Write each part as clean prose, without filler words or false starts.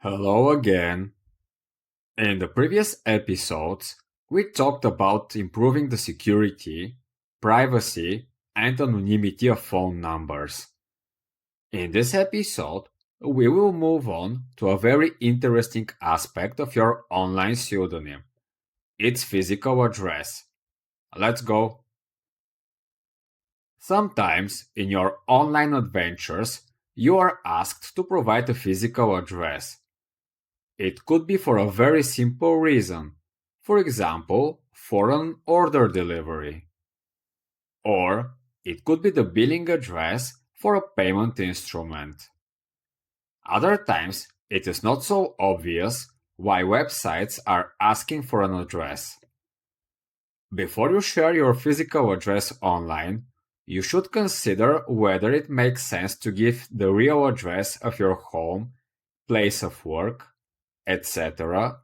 Hello again. In the previous episodes, we talked about improving the security, privacy, and anonymity of phone numbers. In this episode, we will move on to a very interesting aspect of your online pseudonym, its physical address. Let's go. Sometimes in your online adventures, you are asked to provide a physical address. It could be for a very simple reason, for example, for an order delivery. Or it could be the billing address for a payment instrument. Other times, it is not so obvious why websites are asking for an address. Before you share your physical address online, you should consider whether it makes sense to give the real address of your home, place of work, etc.,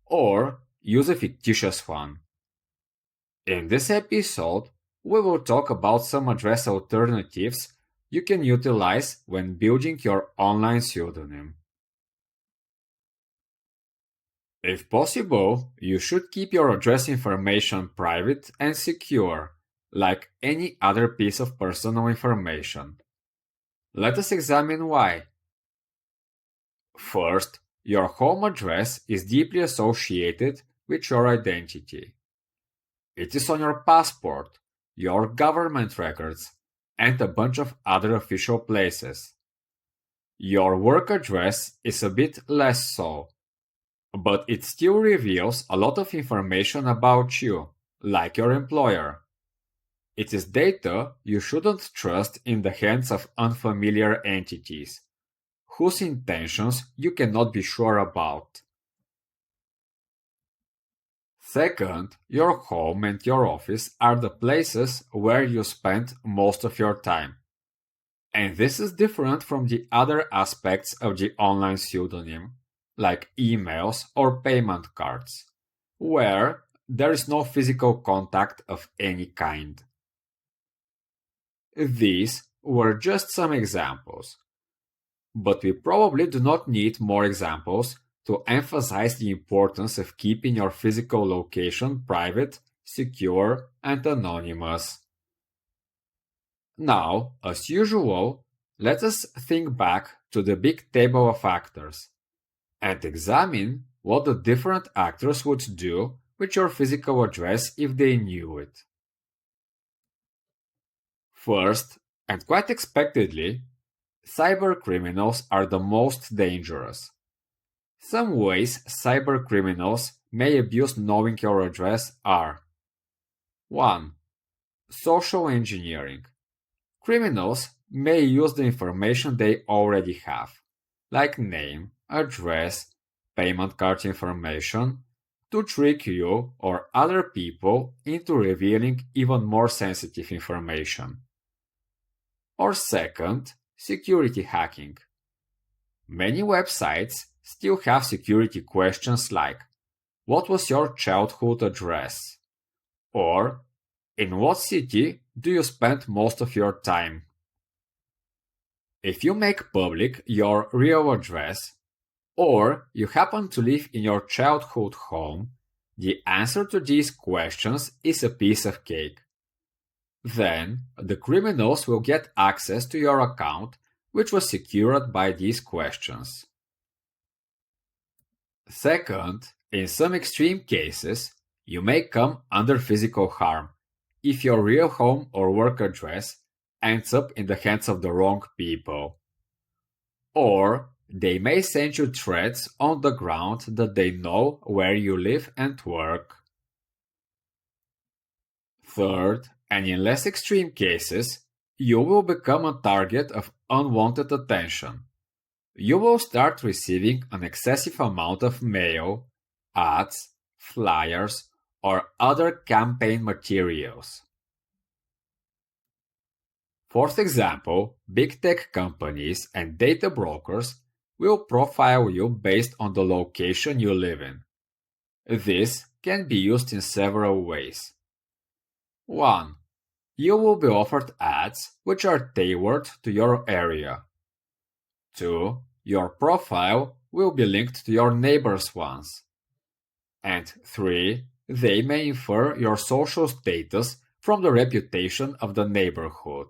or use a fictitious one. In this episode, we will talk about some address alternatives you can utilize when building your online pseudonym. If possible, you should keep your address information private and secure, like any other piece of personal information. Let us examine why. First, your home address is deeply associated with your identity. It is on your passport, your government records, and a bunch of other official places. Your work address is a bit less so, but it still reveals a lot of information about you, like your employer. It is data you shouldn't trust in the hands of unfamiliar entities, whose intentions you cannot be sure about. Second, your home and your office are the places where you spend most of your time. And this is different from the other aspects of the online pseudonym, like emails or payment cards, where there is no physical contact of any kind. These were just some examples, but we probably do not need more examples to emphasize the importance of keeping your physical location private, secure, and anonymous. Now, as usual, let us think back to the big table of actors and examine what the different actors would do with your physical address if they knew it. First, and quite expectedly, cybercriminals are the most dangerous. Some ways cybercriminals may abuse knowing your address are 1. Social engineering. Criminals may use the information they already have, like name, address, payment card information, to trick you or other people into revealing even more sensitive information. Or second, security hacking. Many websites still have security questions like, what was your childhood address? Or, in what city do you spend most of your time? If you make public your real address, or you happen to live in your childhood home, the answer to these questions is a piece of cake. Then, the criminals will get access to your account, which was secured by these questions. Second, in some extreme cases, you may come under physical harm if your real home or work address ends up in the hands of the wrong people. Or they may send you threats on the ground that they know where you live and work. Third, and in less extreme cases, you will become a target of unwanted attention. You will start receiving an excessive amount of mail, ads, flyers, or other campaign materials. Fourth example, big tech companies and data brokers will profile you based on the location you live in. This can be used in several ways. 1. You will be offered ads which are tailored to your area. 2. Your profile will be linked to your neighbor's ones. And 3. They may infer your social status from the reputation of the neighborhood.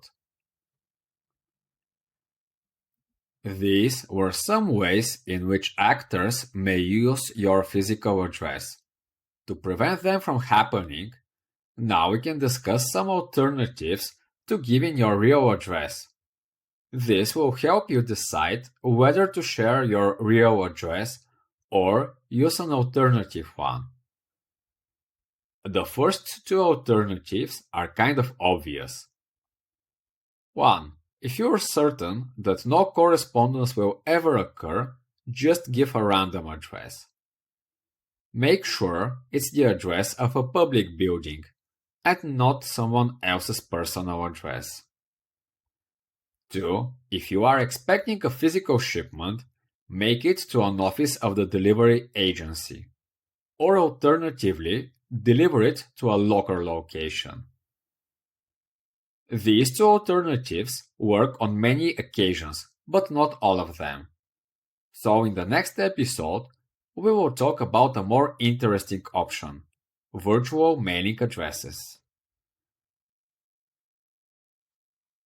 These were some ways in which actors may use your physical address. To prevent them from happening, now we can discuss some alternatives to giving your real address. This will help you decide whether to share your real address or use an alternative one. The first two alternatives are kind of obvious. 1. If you're certain that no correspondence will ever occur, just give a random address. Make sure it's the address of a public building and not someone else's personal address. 2. If you are expecting a physical shipment, make it to an office of the delivery agency. Or alternatively, deliver it to a locker location. These two alternatives work on many occasions, but not all of them. So in the next episode, we will talk about a more interesting option: virtual mailing addresses.